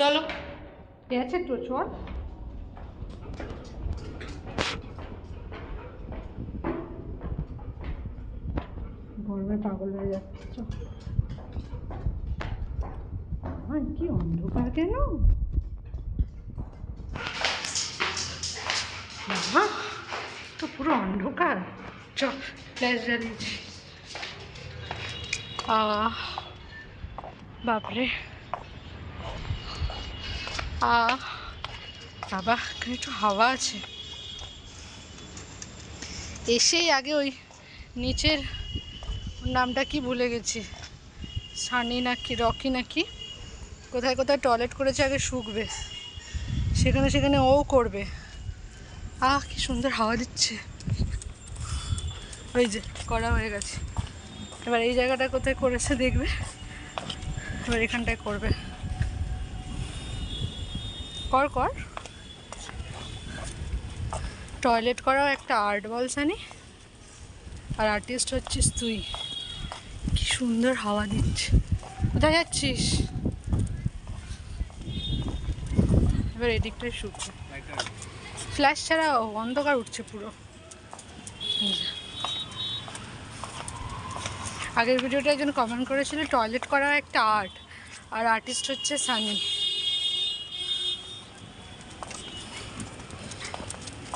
চলো এ আছে তো চল। গরমে পাগল হয়ে যাচ্ছ। কি অন্ধকার কেন? তো পুরো অন্ধকার। চল ফ্ল্যাশ জ্বালিয়েছি। বাপরে বাবা, এখানে একটু হাওয়া আছে। এসেই আগে ওই নিচের নামটা কি ভুলে গেছি, সানি নাকি রকি নাকি কোথায় কোথায় টয়লেট করেছে, আগে শুকবে, সেখানে সেখানে ও করবে। কি সুন্দর হাওয়া দিচ্ছে। ওই যে করা হয়ে গেছে। এবার এই জায়গাটা কোথায় করেছে দেখবে, এবার এখানটায় করবে। কর কর। টয়লেট করাও একটা আর্ট বল সানি, আর আর্টিস্ট হচ্ছিস তুই। কি সুন্দর হাওয়া দিচ্ছে। কোথায় যাচ্ছিস? এবার এদিকটাই শুকবে, ফ্ল্যাশ ছাড়া অন্ধকার উঠছে পুরো। আগের ভিডিওটা একজন কমেন্ট করেছিল টয়লেট করা একটা আর্ট, আর আর্টিস্ট হচ্ছে সানি।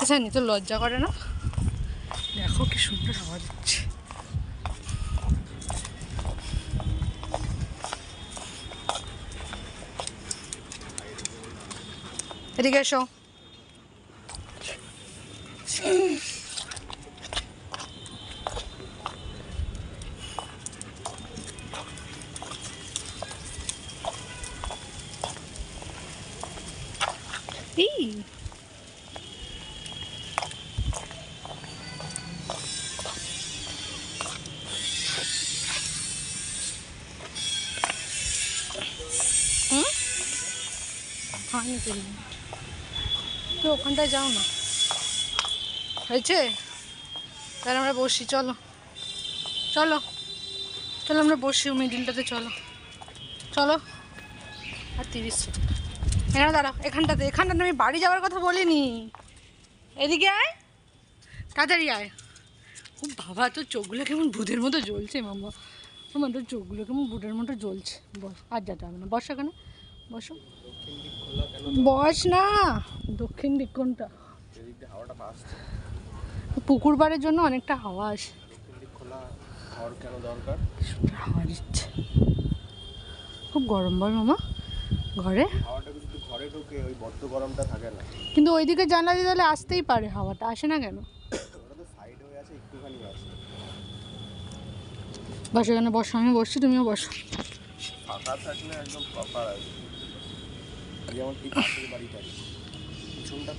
সানি তো লজ্জা করে না? দেখো কি সুন্দর হাওয়া দিচ্ছে। এদিকে এসো। এই তো ওখানটায় যাও না, হয়েছে? তাহলে আমরা বসি, চলো চলো চলো আমরা বসি মিডিলটাতে, চলো চলো। আর 30 সেকেন্ড এখানে দাঁড়াও, এখানটাতে আমি বাড়ি যাওয়ার কথা বলিনি। এদিকে আয়, তাড়াতাড়ি আয়। ও বাবা, তোর চোখগুলো কেমন ভূতের মতো জ্বলছে মামা। আমার তোর চোখগুলো কেমন ভূতের মতো জ্বলছে। বস, আর যেতে হবে না, বস এখানে বসো। বস না, দক্ষিণ দিক কোনটা? পুকুর পাড়ের জন্য অনেকটা হাওয়া আসে। হাওয়া দিচ্ছে, খুব গরম বল মামা ঘরে। কিন্তু ওইদিকে জানলা দিয়ে তাহলে আসতেই পারে, হাওয়াটা আসে না কেন? বসো এখানে, বসো, আমি বসছি, তুমিও বসো। ফাঁকা থাকলে একদম প্রপার আছে। যেমন ঠিক পাশের বাড়িটা, পিছনটা